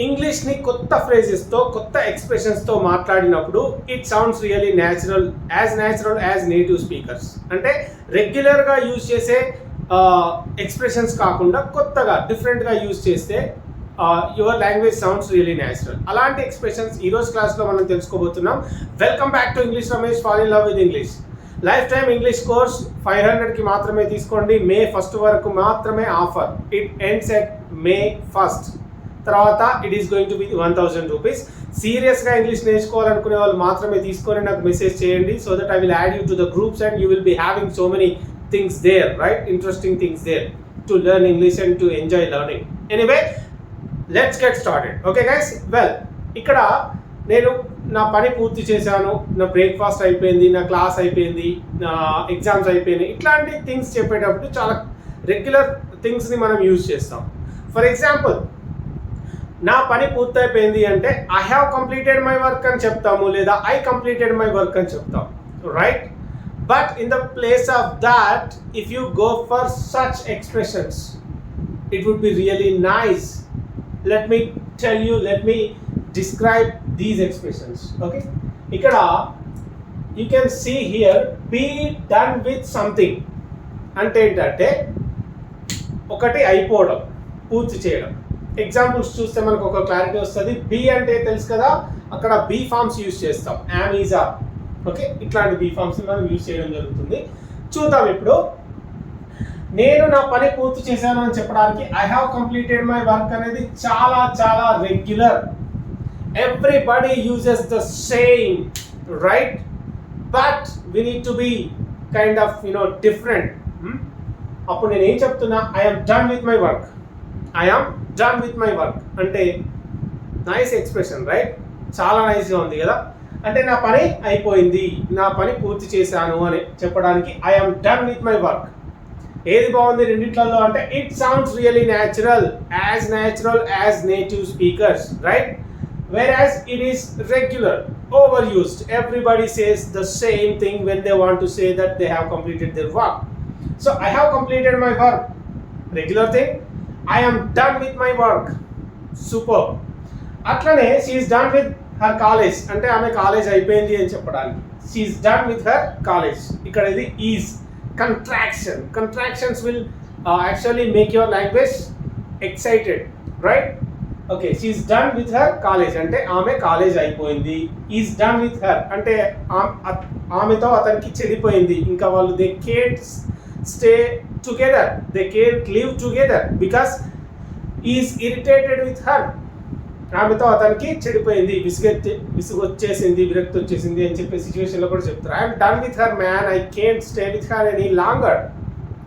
ఇంగ్లీష్ని కొత్త ఫ్రేజెస్తో కొత్త ఎక్స్ప్రెషన్స్తో మాట్లాడినప్పుడు it sounds really natural as native speakers. అంటే రెగ్యులర్గా యూజ్ చేసే ఎక్స్ప్రెషన్స్ కాకుండా కొత్తగా డిఫరెంట్గా యూజ్ చేస్తే your language sounds really natural. అలాంటి ఎక్స్ప్రెషన్స్ ఈరోజు క్లాస్లో మనం తెలుసుకోబోతున్నాం. Welcome back to English Ramesh, fall in love with English. Lifetime English course 500కి మాత్రమే తీసుకోండి. మే 1 వరకు మాత్రమే offer. It ends at May 1. తర్వాత it is going to be 1000 rupees. సీరియస్గా ఇంగ్లీష్ నేర్చుకోవాలనుకునే వాళ్ళు మాత్రమే తీసుకొని నాకు మెసేజ్ చేయండి. So that I will add you to the groups and you will be having so many things there, right? Interesting things there to learn English and to enjoy learning. Anyway, let's get started. Okay guys, well, ఇక్కడ నేను నా పని పూర్తి చేశాను, నా breakfast అయిపోయింది, నా class అయిపోయింది, నా ఎగ్జామ్స్ అయిపోయినాయి, ఇట్లాంటి థింగ్స్ చెప్పేటప్పుడు చాలా రెగ్యులర్ థింగ్స్ని మనం యూజ్ చేస్తాం. ఫర్ ఎగ్జాంపుల్, నా పని పూర్తయిపోయింది అంటే I have completed my work అని చెప్తాము, లేదా ఐ కంప్లీటెడ్ మై వర్క్ అని చెప్తాం, right? But in the place of that, if you go for such expressions, it would be really nice. Let me describe these expressions. Okay, ఇక్కడ you can see here, be done with something అంటే ఏంటంటే ఒకటి అయిపోవడం, పూర్తి చేయడం. Examples చూస్తే మనకు ఒక క్లారిటీ వస్తుంది. బీ అంటే తెలుసు కదా, అక్కడ బీ ఫార్మ్స్ యూజ్ చేస్తాం, యామ్, ఈజ్, ఆర్. ఓకే, ఇట్లాంటి బీ ఫార్మ్స్ మనం యూజ్ చేయడం జరుగుతుంది. చూద్దాం ఇప్పుడు. నేను నా పని పూర్తి చేశాను అని చెప్పడానికి I have completed my work అనేది చాలా చాలా regular. Everybody uses the same, right? But we need to be kind of different. అప్పుడు నేను ఏం చెప్తున్నా? I'm done with my work. I'm done with my work అంటే నైస్ ఎక్స్ప్రెషన్, రైట్? చాలా నైస్గా ఉంది కదా. అంటే నా పని అయిపోయింది, నా పని పూర్తి చేశాను అని చెప్పడానికి I'm done with my work. ఏది బాగుంది రెండిట్లలో అంటే it sounds really natural as native speakers, right? Whereas it is regular, overused. Everybody says the same thing when they want to say that they have completed their work. So I have completed my work, regular thing. I am done with my work, superb. అట్లనే she is done with her college అంటే ఆమె college అయిపోయింది అని చెప్పడానికి she is done with her college. ఇక్కడ ఇది is contractions will actually make your language excited, right? Okay, she is done with her college అంటే ఆమె కాలేజ్ అయిపోయింది. is done with her అంటే ఆమెతో అతనికి చెడిపోయింది, ఇంకా వాళ్ళు they can't stay together, they can't live together because he is irritated with her. ఆమెతో అతనికి చెడిపోయింది, విసుగు వచ్చేసింది, విరక్తి వచ్చేసింది అని చెప్పే సిచ్యువేషన్లో కూడా చెప్తారు. I'm done with her man, I can't stay with her any longer.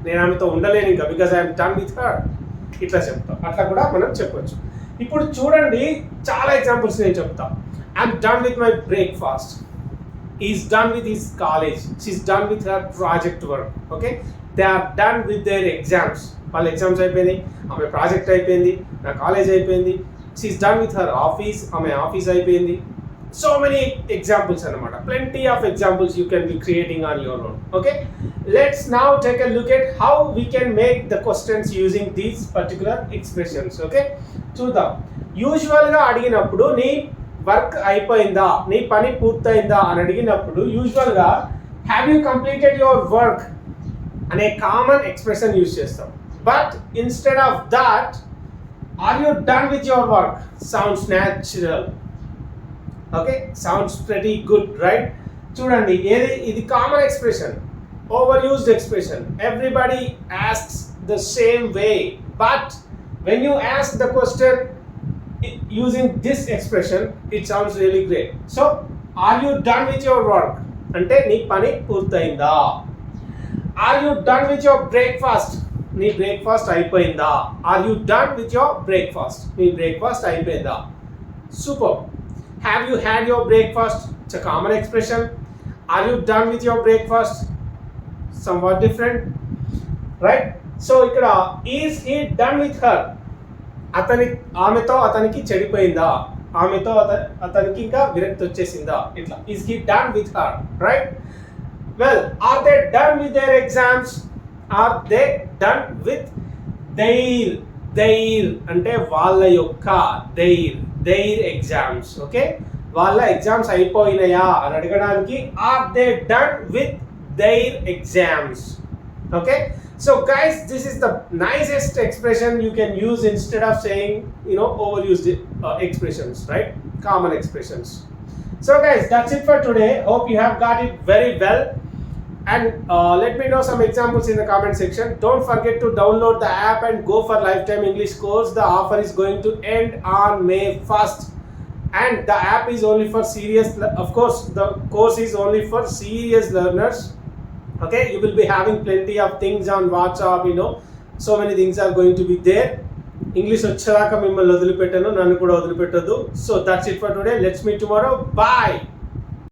నేను ఆమెతో ఉండలేను ఇంకా, because I'm done with her. ఇట్లా చెప్తాం, అట్లా కూడా మనం చెప్పొచ్చు. ఇప్పుడు చూడండి, చాలా ఎగ్జాంపుల్స్ నేను చెప్తాను. I'm done with my breakfast, is done with his college, she's done with her project work. Okay, they are done with their exams. వాళ్ళ ఎగ్జామ్స్ అయిపోయినాయి, ఆమె ప్రాజెక్ట్ అయిపోయింది, నా కాలేజ్ అయిపోయింది. She's done with her office, ఆమె office అయిపోయింది. So many examples అన్నమాట. Plenty of examples you can be creating on your own. Okay, let's now take a look at how we can make the questions using these particular expressions. Okay, చూద్దాం. యూజువల్గా అడిగినప్పుడు నీ work అయిపోయిందా, నీ పని పూర్తయిందా అని అడిగినప్పుడు యూజువల్గా have you completed your work అనే కామన్ ఎక్స్ప్రెషన్ యూజ్ చేస్తాం. But instead of that, are you done with your work? Sounds natural. Okay, sounds pretty good, right? చూడండి, ఇది common expression, overused expression. Everybody asks the same way, but when you ask the question using this expression, it sounds really great. So, are you done with your work? అంటే నీ పని పూర్తయిందా. Are you done with your breakfast? నీ breakfast అయిపోయిందా. Are you done with your breakfast? నీ breakfast అయిపోయిందా. Super. Have you had your breakfast? It's a common expression. Are you done with your breakfast? Somewhat different, right? So ఇక్కడ is he done with her? ఆమెతో అతనికి చెడిపోయిందా, ఆమెతో అతనికి ఇంకా విరక్తి వచ్చేసిందా, ఇట్లా. Is he done with her, right? Well, are they done with their exams? Are they done with their their అంటే వాళ్ళ యొక్క దైర్ ఎగ్జామ్స్. ఓకే, వాళ్ళ ఎగ్జామ్స్ అయిపోయినాయా అని అడగడానికి are they done with their exams. Okay, so guys, this is the nicest expression you can use instead of saying overused expressions, right? Common expressions. So guys, that's it for today. Hope you have got it very well, and let me know some examples in the comment section. Don't forget to download the app and go for lifetime English course. The offer is going to end on May 1st, and the app is only for serious, of course the course is only for serious learners. Okay, you will be having plenty of things on WhatsApp, so many things are going to be there. English వచ్చేదాకా మిమ్మల్ని వదిలిపెట్టాను, నన్ను కూడా వదిలిపెట్టొద్దు. So that's it for today. Let's meet tomorrow. Bye.